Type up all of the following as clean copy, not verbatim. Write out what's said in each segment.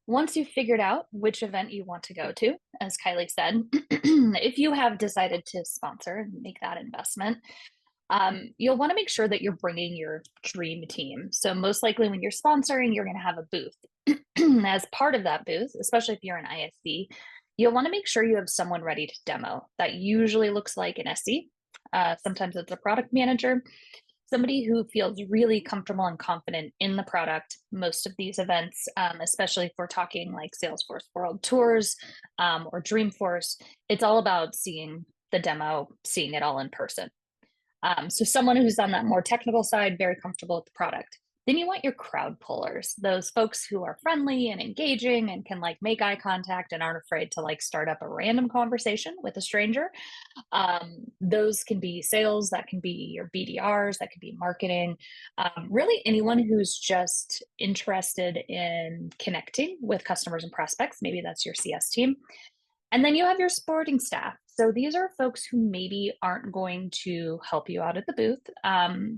Once you've figured out which event you want to go to, as Kylie said, if you have decided to sponsor and make that investment, you'll want to make sure that you're bringing your dream team. So, most likely, when you're sponsoring, you're going to have a booth. As part of that booth, especially if you're an ISC, you'll want to make sure you have someone ready to demo. That usually looks like an SE. Sometimes it's a product manager, somebody who feels really comfortable and confident in the product. Most of these events, especially if we're talking like Salesforce World Tours or Dreamforce, it's all about seeing the demo, seeing it all in person. So someone who's on that more technical side, very comfortable with the product. Then you want your crowd pullers, those folks who are friendly and engaging and can like make eye contact and aren't afraid to like start up a random conversation with a stranger. Those can be sales, that can be your BDRs, that could be marketing, really anyone who's just interested in connecting with customers and prospects. Maybe that's your CS team. And then you have your supporting staff. So these are folks who maybe aren't going to help you out at the booth,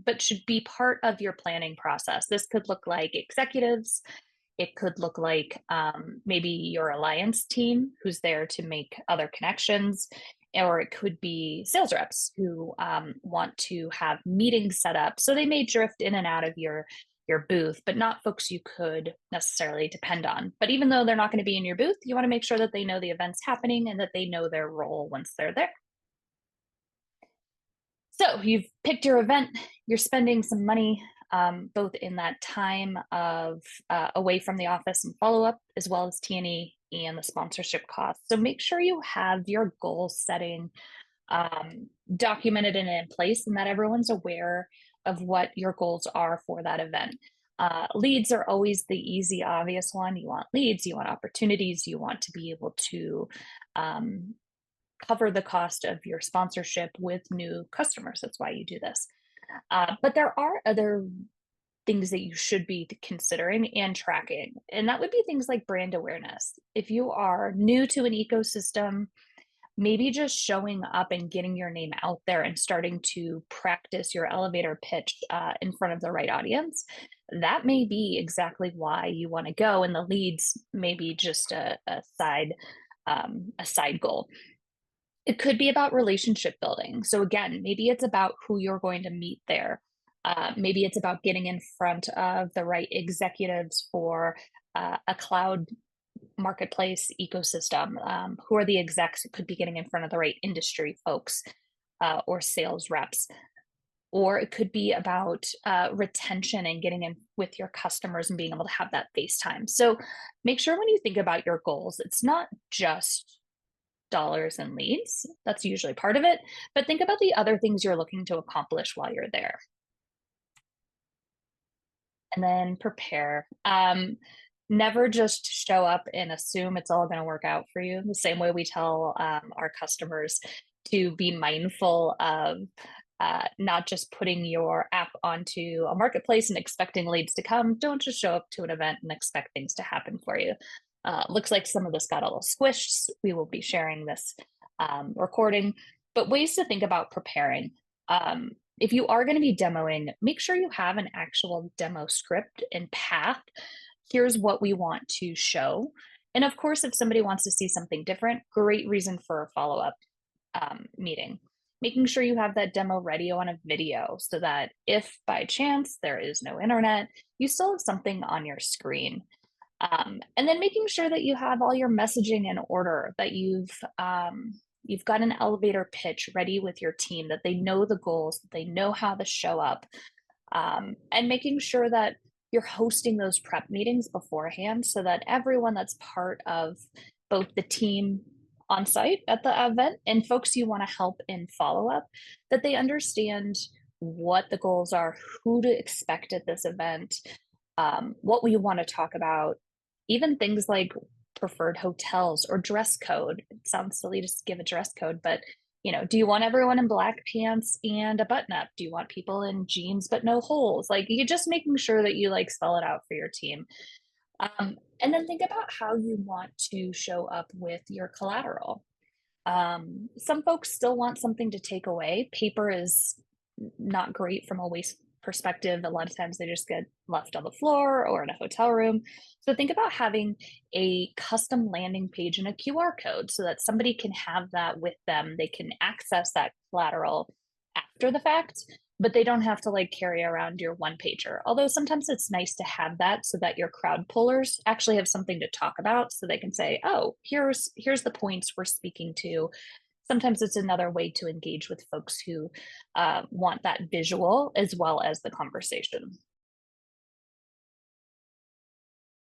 but should be part of your planning process. This could look like executives. It could look like maybe your alliance team who's there to make other connections, or it could be sales reps who want to have meetings set up. So they may drift in and out of your booth, but not folks you could necessarily depend on. But even though they're not going to be in your booth, you want to make sure that they know the event's happening and that they know their role once they're there. So you've picked your event, you're spending some money both in that time of away from the office and follow up, as well as T&E and the sponsorship costs. So make sure you have your goal setting documented and in place, and that everyone's aware of what your goals are for that event. Leads are always the easy, obvious one. You want leads, you want opportunities, you want to be able to cover the cost of your sponsorship with new customers. That's why you do this. But there are other things that you should be considering and tracking, and that would be things like brand awareness. If you are new to an ecosystem, maybe just showing up and getting your name out there and starting to practice your elevator pitch in front of the right audience, that may be exactly why you want to go. And the leads may be just a side goal. It could be about relationship building. So again, maybe it's about who you're going to meet there. Maybe it's about getting in front of the right executives for a cloud marketplace ecosystem. Who are the execs? It could be getting in front of the right industry folks or sales reps. Or it could be about retention and getting in with your customers and being able to have that FaceTime. So make sure when you think about your goals, it's not just dollars and leads. That's usually part of it. But think about the other things you're looking to accomplish while you're there. And then prepare. Never just show up and assume it's all going to work out for you. The same way we tell our customers to be mindful of not just putting your app onto a marketplace and expecting leads to come. Don't just show up to an event and expect things to happen for you. Looks like some of this got a little squished. We will be sharing this recording, but ways to think about preparing. If you are going to be demoing, make sure you have an actual demo script and path. Here's what we want to show. And of course, if somebody wants to see something different, great reason for a follow-up meeting. Making sure you have that demo ready on a video so that if by chance there is no internet, you still have something on your screen. And then making sure that you have all your messaging in order, that you've got an elevator pitch ready with your team, that they know the goals, that they know how to show up, and making sure that you're hosting those prep meetings beforehand so that everyone that's part of both the team on site at the event and folks you want to help in follow-up, that they understand what the goals are, who to expect at this event, what we want to talk about, even things like preferred hotels or dress code. It sounds silly to give a dress code, but do you want everyone in black pants and a button up? Do you want people in jeans but no holes? Like, you're just making sure that you like spell it out for your team. And then think about how you want to show up with your collateral. Some folks still want something to take away. Paper is not great from a waste perspective, a lot of times they just get left on the floor or in a hotel room. So think about having a custom landing page and a QR code so that somebody can have that with them. They can access that collateral after the fact, but they don't have to like carry around your one pager. Although sometimes it's nice to have that so that your crowd pullers actually have something to talk about so they can say, "Oh, here's the points we're speaking to." Sometimes it's another way to engage with folks who want that visual as well as the conversation.